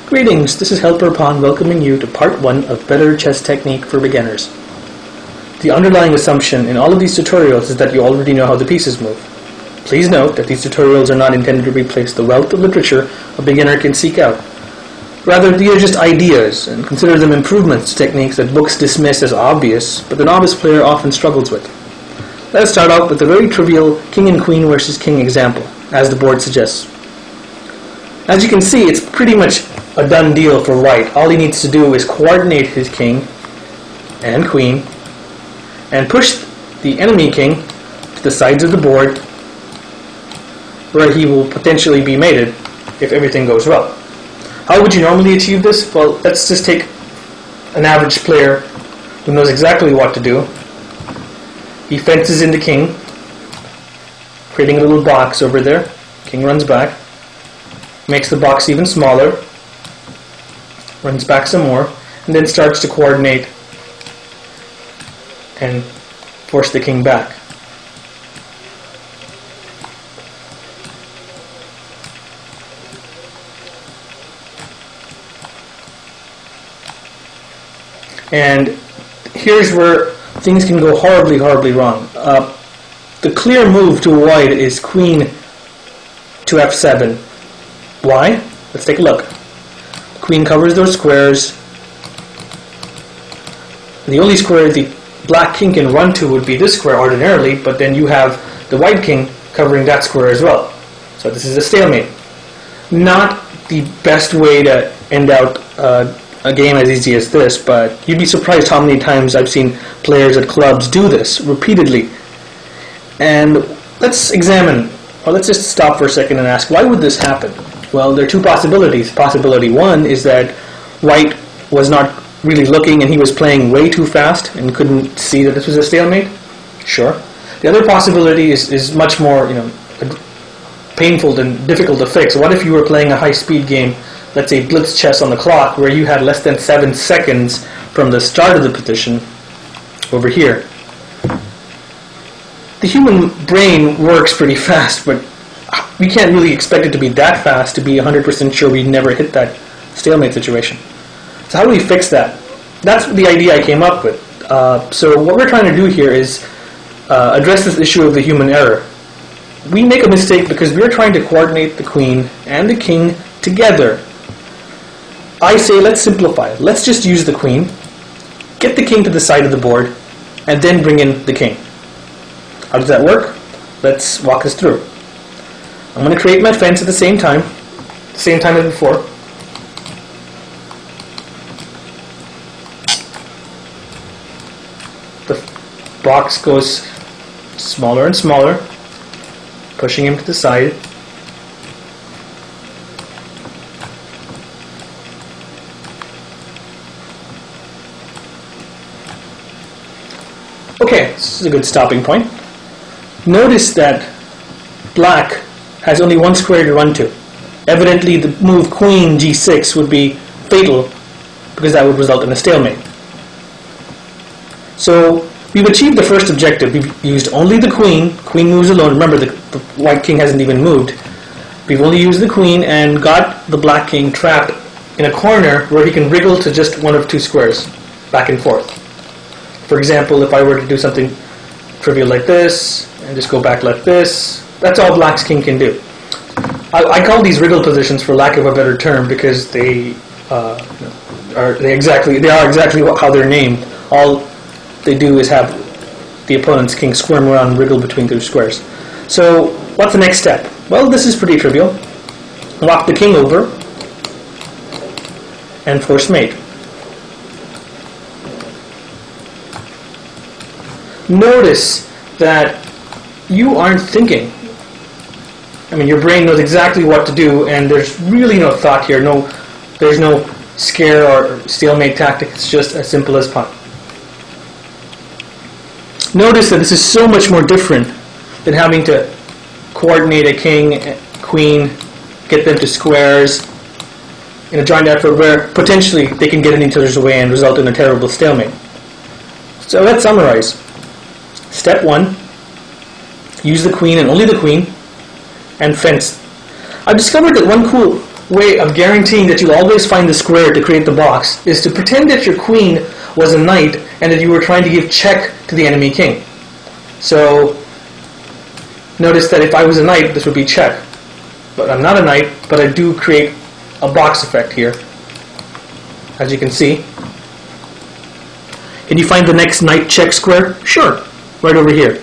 Greetings, this is Helper Pawn welcoming you to part 1 of Better Chess Technique for Beginners. The underlying assumption in all of these tutorials is that you already know how the pieces move. Please note that these tutorials are not intended to replace the wealth of literature a beginner can seek out. Rather, these are just ideas, and consider them improvements to techniques that books dismiss as obvious, but the novice player often struggles with. Let us start out with a very trivial king and queen versus king example, as the board suggests. As you can see, it's pretty much a done deal for white. All he needs to do is coordinate his king and queen and push the enemy king to the sides of the board where he will potentially be mated if everything goes well. How would you normally achieve this? Well, let's just take an average player who knows exactly what to do. He fences in the king, creating a little box over there. King runs back, makes the box even smaller, runs back some more, and then starts to coordinate and force the king back. And here's where things can go horribly, horribly wrong. The clear move to avoid is queen to f7. Why? Let's take a look. Queen covers those squares. The only square the black king can run to would be this square ordinarily, but then you have the white king covering that square as well. So this is a stalemate. Not the best way to end out a game as easy as this, but you'd be surprised how many times I've seen players at clubs do this repeatedly. And let's examine, or let's just stop for a second and ask, why would this happen? Well, there are two possibilities. Possibility one is that white was not really looking and he was playing way too fast and couldn't see that this was a stalemate. Sure. The other possibility is much more, painful and difficult to fix. What if you were playing a high-speed game, let's say blitz chess on the clock, where you had less than 7 seconds from the start of the position over here? The human brain works pretty fast, but we can't really expect it to be that fast to be 100% sure we never hit that stalemate situation. So how do we fix that? That's the idea I came up with. So what we're trying to do here is address this issue of the human error. We make a mistake because we're trying to coordinate the queen and the king together. I say let's simplify it. Let's just use the queen, get the king to the side of the board, and then bring in the king. How does that work? Let's walk this through. I'm going to create my fence at the same time as before. The box goes smaller and smaller, pushing him to the side. Okay, this is a good stopping point. Notice that black has only one square to run to. Evidently, the move queen g6 would be fatal because that would result in a stalemate. So we've achieved the first objective. We've used only the queen. Queen moves alone. Remember, the white king hasn't even moved. We've only used the queen and got the black king trapped in a corner where he can wriggle to just one of two squares, back and forth. For example, if I were to do something trivial like this, and just go back like this, that's all black's king can do. I call these wriggle positions, for lack of a better term, because they are exactly how they're named. All they do is have the opponent's king squirm around and wriggle between two squares. So what's the next step? Well, this is pretty trivial. Walk the king over and force mate. Notice that you aren't thinking. I mean, your brain knows exactly what to do, and there's really no thought here. There's no scare or stalemate tactic. It's just as simple as pawn. Notice that this is so much more different than having to coordinate a king, queen, get them to squares in a joint effort where potentially they can get in each other's way and result in a terrible stalemate. So let's summarize. Step 1, use the queen and only the queen, and fence. I've discovered that one cool way of guaranteeing that you'll always find the square to create the box is to pretend that your queen was a knight and that you were trying to give check to the enemy king. So notice that if I was a knight, this would be check. But I'm not a knight, but I do create a box effect here, as you can see. Can you find the next knight check square? Sure, right over here.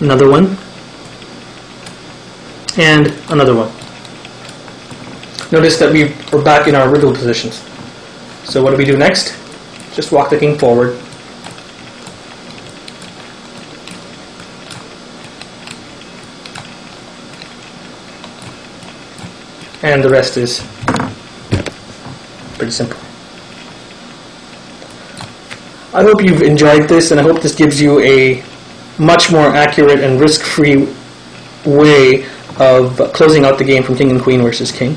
Another one. And another one. Notice that we're back in our wriggle positions. So what do we do next? Just walk the king forward. And the rest is pretty simple. I hope you've enjoyed this, and I hope this gives you a much more accurate and risk-free way of closing out the game from king and queen versus king.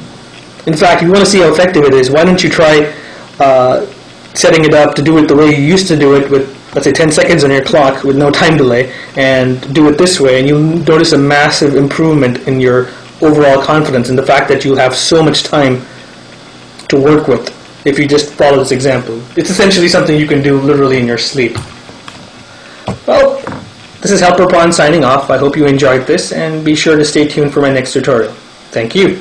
In fact, if you want to see how effective it is, why don't you try setting it up to do it the way you used to do it with, let's say, 10 seconds on your clock with no time delay, and do it this way, and you'll notice a massive improvement in your overall confidence and the fact that you have so much time to work with if you just follow this example. It's essentially something you can do literally in your sleep. Well, this is Helper Pawn signing off. I hope you enjoyed this, and be sure to stay tuned for my next tutorial. Thank you.